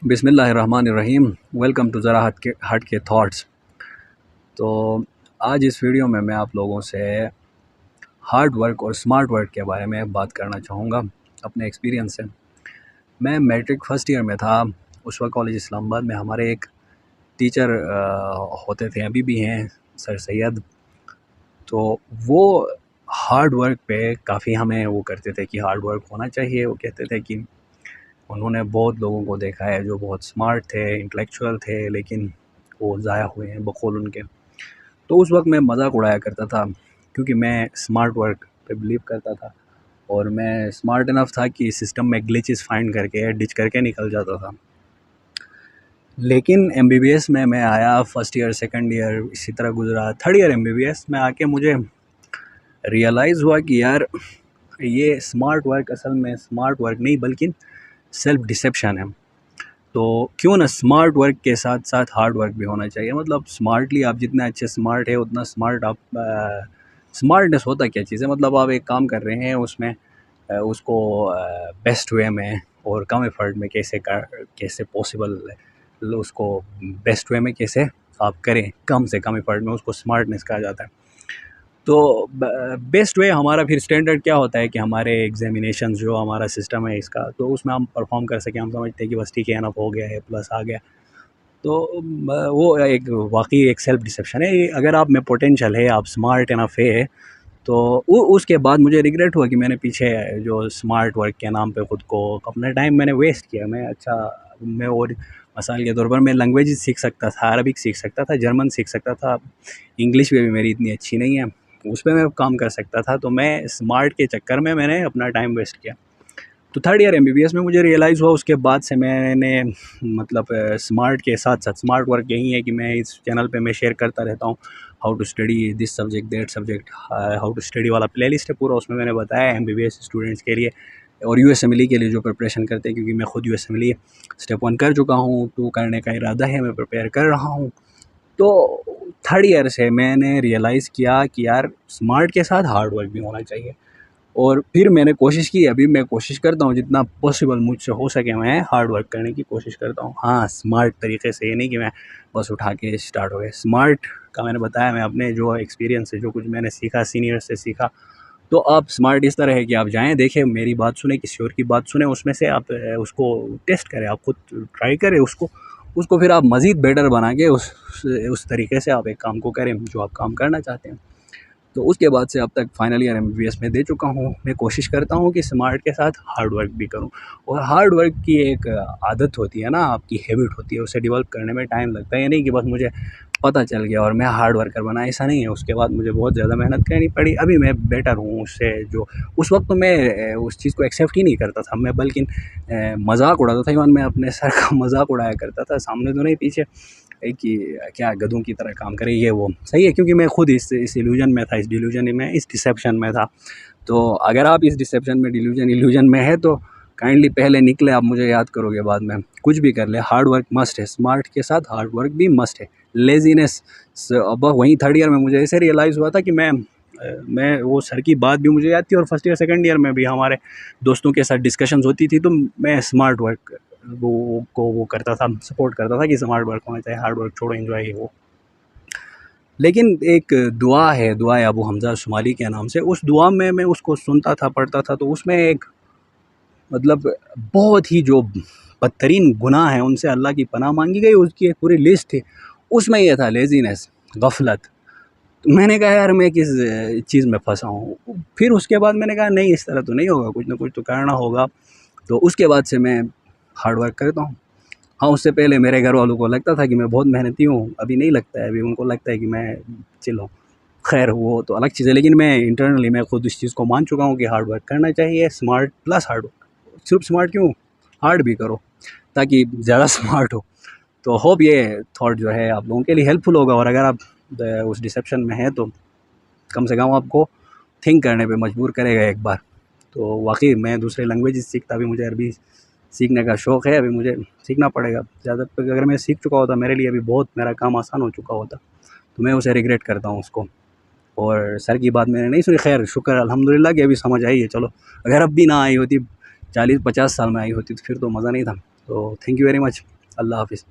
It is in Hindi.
बिस्मिल्लाहिर्रहमानिर्रहीम। वेलकम टू ज़रा हट के थॉट्स। तो आज इस वीडियो में मैं आप लोगों से हार्ड वर्क और स्मार्ट वर्क के बारे में बात करना चाहूँगा अपने एक्सपीरियंस से। मैं मैट्रिक फ़र्स्ट ईयर में था, उस वक्त कॉलेज इस्लामाबाद में हमारे एक टीचर होते थे, अभी भी हैं, सर सैयद। तो वो हार्ड वर्क पे काफ़ी हमें वो करते थे कि हार्ड वर्क होना चाहिए। वो कहते थे कि उन्होंने बहुत लोगों को देखा है जो बहुत स्मार्ट थे, इंटेलेक्चुअल थे, लेकिन वो ज़ाया हुए हैं बकौल उनके। तो उस वक्त मैं मज़ाक उड़ाया करता था क्योंकि मैं स्मार्ट वर्क पे बिलीव करता था और मैं स्मार्ट इनफ था कि सिस्टम में ग्लिचेस फाइंड करके डिच करके निकल जाता था। लेकिन एमबीबीएस में मैं आया, फर्स्ट ईयर सेकंड ईयर इसी तरह गुजरा, थर्ड ईयर एमबीबीएस में आके मुझे रियलाइज़ हुआ कि यार ये स्मार्ट वर्क असल में स्मार्ट वर्क नहीं बल्कि सेल्फ डिसेप्शन है। तो क्यों ना स्मार्ट वर्क के साथ साथ हार्ड वर्क भी होना चाहिए। मतलब स्मार्टली आप जितने अच्छे स्मार्ट है उतना स्मार्ट आप स्मार्टनेस होता क्या चीज़ है। मतलब आप एक काम कर रहे हैं उसमें उसको बेस्ट वे में और कम एफर्ट में कैसे पॉसिबल उसको बेस्ट वे में कैसे आप करें, कम से कम एफर्ट में, उसको स्मार्टनेस कहा जाता है। तो बेस्ट वे हमारा फिर स्टैंडर्ड क्या होता है कि हमारे एग्जामिनेशन जो हमारा सिस्टम है इसका, तो उसमें हम परफॉर्म कर सकें। हम समझते हैं कि बस ठीक है, एनफ हो गया है, प्लस आ गया। तो वो एक वाकई एक सेल्फ डिसेप्शन है। ये अगर आप में पोटेंशियल है, आप स्मार्ट एनफ है, तो उसके बाद मुझे रिग्रेट हुआ कि मैंने पीछे जो स्मार्ट वर्क के नाम पे ख़ुद को अपना टाइम मैंने वेस्ट किया। मैं और मिसाल के तौर पर मैं लैंग्वेज सीख सकता था, अरबिक सीख सकता था, जर्मन सीख सकता था, इंग्लिश में भी मेरी इतनी अच्छी नहीं है, उस पर मैं काम कर सकता था। तो मैं स्मार्ट के चक्कर में मैंने अपना टाइम वेस्ट किया। तो थर्ड ईयर एमबीबीएस में मुझे रियलाइज़ हुआ, उसके बाद से मैंने मतलब स्मार्ट के साथ साथ स्मार्ट वर्क यही है कि मैं इस चैनल पे मैं शेयर करता रहता हूँ how to study this subject that subject, how to study वाला प्लेलिस्ट है पूरा, उसमें मैंने बताया एमबीबीएस स्टूडेंट्स के लिए और यूएसएमएलई के लिए जो प्रिपरेशन करते हैं, क्योंकि मैं खुद यूएसएमएलई स्टेप 1 कर चुका हूँ, 2 करने का इरादा है, मैं प्रिपेयर कर रहा हूँ। तो थर्ड ईयर से मैंने रियलाइज़ किया कि यार स्मार्ट के साथ हार्ड वर्क भी होना चाहिए। और फिर मैंने कोशिश की, अभी मैं कोशिश करता हूँ जितना पॉसिबल मुझसे हो सके मैं हार्ड वर्क करने की कोशिश करता हूँ। हाँ, स्मार्ट तरीके से, ये नहीं कि मैं बस उठा के स्टार्ट हो गया। स्मार्ट का मैंने बताया, मैं अपने जो एक्सपीरियंस है, जो कुछ मैंने सीखा, सीनियर से सीखा। तो आप स्मार्ट इस तरह है कि आप जाएँ, देखें, मेरी बात सुने, किसी और की बात सुने, उसमें से आप उसको टेस्ट करें, आप खुद ट्राई करें उसको, फिर आप मज़ीद बेटर बना के उस तरीके से आप एक काम को करें जो आप काम करना चाहते हैं। तो उसके बाद से अब तक फाइनल ईयर एमबीबीएस में दे चुका हूँ। मैं कोशिश करता हूँ कि स्मार्ट के साथ हार्ड वर्क भी करूँ। और हार्ड वर्क की एक आदत होती है ना, आपकी हैबिट होती है, उसे डेवलप करने में टाइम लगता है। ये नहीं कि बस मुझे पता चल गया और मैं हार्ड वर्कर बना, ऐसा नहीं है। उसके बाद मुझे बहुत ज़्यादा मेहनत करनी पड़ी। अभी मैं बेटर हूँ उससे। जो उस वक्त तो मैं उस चीज़ को एक्सेप्ट ही नहीं करता था, मैं बल्कि मजाक उड़ाता था। इवन मैं अपने सर का मजाक उड़ाया करता था, सामने तो नहीं, पीछे, कि क्या गधों की तरह काम करे, ये वो सही है, क्योंकि मैं खुद इस इल्यूजन में था, इस डिल्यूजन में, इस डिसेप्शन में था। तो अगर आप इस डिसेप्शन में, इल्यूजन में है, तो काइंडली पहले निकले, आप मुझे याद करोगे बाद में। कुछ भी कर ले, हार्ड वर्क मस्ट है, स्मार्ट के साथ हार्ड वर्क भी मस्ट है। लेजीनेस, अब वहीं थर्ड ईयर में मुझे ऐसे रियलाइज़ हुआ था कि मैं वो सर की बात भी मुझे याद थी, और फर्स्ट ईयर सेकंड ईयर में भी हमारे दोस्तों के साथ डिस्कशंस होती थी, तो मैं स्मार्ट वर्क वो करता था, सपोर्ट करता था कि स्मार्ट वर्क होना चाहिए, हार्ड वर्क छोड़ो, एंजॉय है वो। लेकिन एक दुआ है, दुआ अबू हमज़ा शुमाली के नाम से, उस दुआ में मैं उसको सुनता था, पढ़ता था, तो उसमें एक मतलब बहुत ही जो बदतरीन गुनाह है उनसे अल्लाह की पनाह मांगी गई, उसकी एक पूरी लिस्ट थी। उसमें यह था लेज़ीनेस, गफलत। तो मैंने कहा यार मैं किस चीज़ में फंसा हूँ। फिर उसके बाद मैंने कहा नहीं, इस तरह तो नहीं होगा, कुछ ना कुछ तो करना होगा। तो उसके बाद से मैं हार्ड वर्क करता हूँ। हाँ, उससे पहले मेरे घर वालों को लगता था कि मैं बहुत मेहनती हूँ, अभी नहीं लगता है, अभी उनको लगता है कि मैं चिल हूँ। खैर वो तो अलग चीज़ है, लेकिन मैं इंटरनली मैं खुद इस चीज़ को मान चुका हूँ कि हार्ड वर्क करना चाहिए, स्मार्ट प्लस हार्ड वर्क। सिर्फ स्मार्ट क्यों, हार्ड भी करो ताकि ज़्यादा स्मार्ट हो। तो होप ये थॉट जो है आप लोगों के लिए हेल्पफुल होगा, और अगर आप उस डिसेप्शन में हैं तो कम से कम आपको थिंक करने पे मजबूर करेगा एक बार। तो वाकई मैं दूसरे लैंग्वेजेस सीखता, अभी मुझे अरबी सीखने का शौक़ है, अभी मुझे सीखना पड़ेगा ज़्यादा। अगर मैं सीख चुका होता, मेरे लिए अभी बहुत मेरा काम आसान हो चुका होता। तो मैं उसे रिग्रेट करता हूँ उसको। और सर की बात मैंने नहीं सुनी, खैर शुक्र अल्हम्दुलिल्लाह कि अभी समझ आई है। चलो, अगर अब भी ना आई होती, 40-50 साल में आई होती, तो फिर तो मज़ा नहीं था। तो थैंक यू वेरी मच। अल्लाह हाफ़िज़।